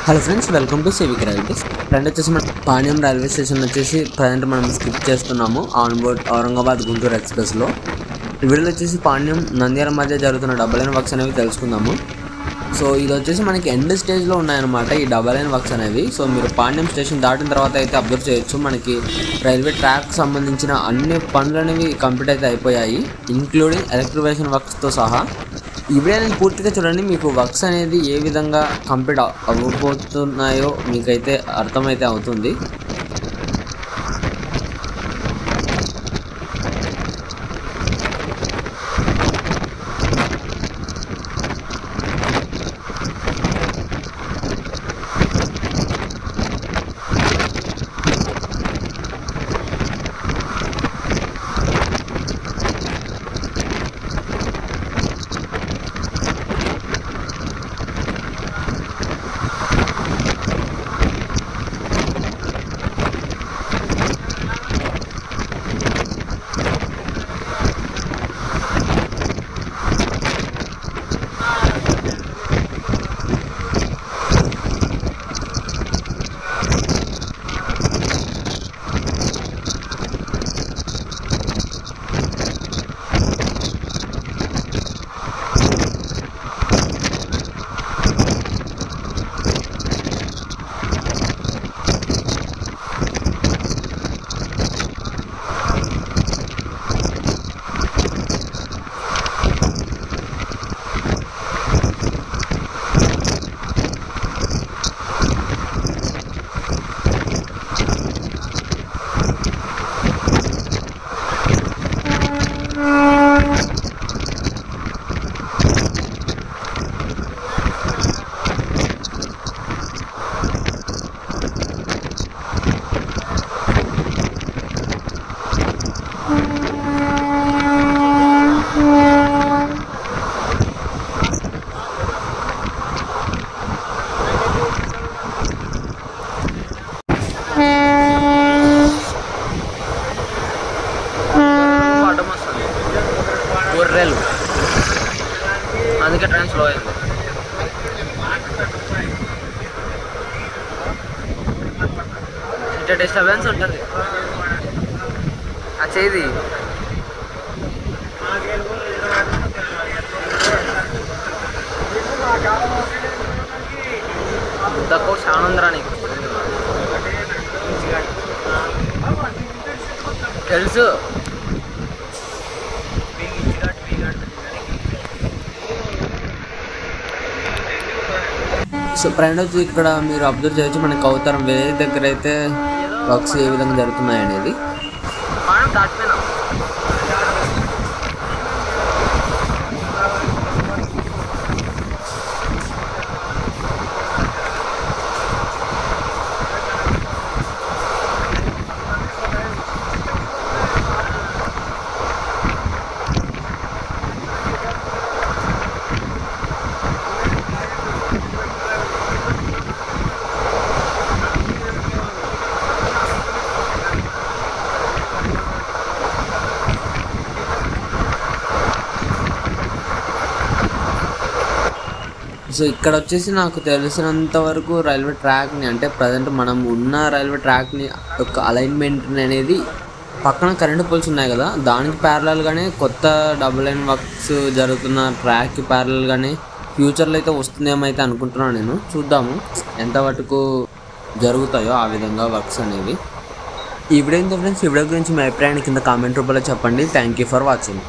Hello friends, welcome to civic railways. Friend వచ్చేసి మన Panyam railway station వచ్చేసి ప్రజెంట్ మనం స్కిప్ చేస్తున్నాము ఆన్ బోర్డ్ ఔరంగాబాద్ గుంటూరు ఎక్స్ప్రెస్లో. ఈ వీడియోలో వచ్చేసి పాణ్యం నంద్యాల మధ్య జరుగుతున్న డబల్ లైన్ వర్క్స్ అనేవి తెలుసుకుందాము. సో ఇది వచ్చేసి మనకి ఎండ్ స్టేజ్లో ఉన్నాయన్నమాట ఈ డబల్ లైన్ వర్క్స్ అనేవి. సో మీరు పాణ్యం స్టేషన్ దాటిన తర్వాత అయితే అబ్జర్వ్ చేయొచ్చు, మనకి రైల్వే ట్రాక్ సంబంధించిన అన్ని పనులు అనేవి కంప్లీట్ అయితే అయిపోయాయి, ఇంక్లూడింగ్ ఎలక్ట్రిఫికేషన్ వర్క్స్తో సహా. ఈ వీడియోని పూర్తిగా చూడండి, మీకు వర్క్స్ అనేది ఏ విధంగా కంప్లీట్ అవ్వబోతున్నాయో మీకైతే అర్థమైతే అవుతుంది. గొర్రెలు అందుకే ట్రైన్ స్లో అయింది. ఇట్లా డిస్టర్బెన్స్ ఉంటుంది ఆ చేది. తక్కువ చాలా నీకు తెలుసు. సో ఫ్రెండ్ వచ్చి ఇక్కడ మీరు అబ్జర్వ్ చేయొచ్చు, మనకి అవతారం విలేజ్ దగ్గర అయితే వర్క్స్ ఏ విధంగా జరుగుతున్నాయి అనేది. సో ఇక్కడ వచ్చేసి నాకు తెలిసినంత వరకు రైల్వే ట్రాక్ని, అంటే ప్రజెంట్ మనం ఉన్న రైల్వే ట్రాక్ని యొక్క అలైన్మెంట్ అనేది పక్కన కరెంటు పోల్స్ ఉన్నాయి కదా, దానికి ప్యారలల్గానే కొత్త డబుల్ లైన్ వర్క్స్ జరుగుతున్న ట్రాక్కి ప్యారలల్గానే ఫ్యూచర్లో అయితే వస్తుందేమో అయితే అనుకుంటున్నాను నేను. చూద్దాము ఎంతవరకు జరుగుతాయో ఆ విధంగా వర్క్స్ అనేవి. ఈ వీడియో ఫ్రెండ్స్, ఈ వీడియో గురించి మీ అభిప్రాయాన్ని కింద కామెంట్ రూపంలో చెప్పండి. Thank you for watching.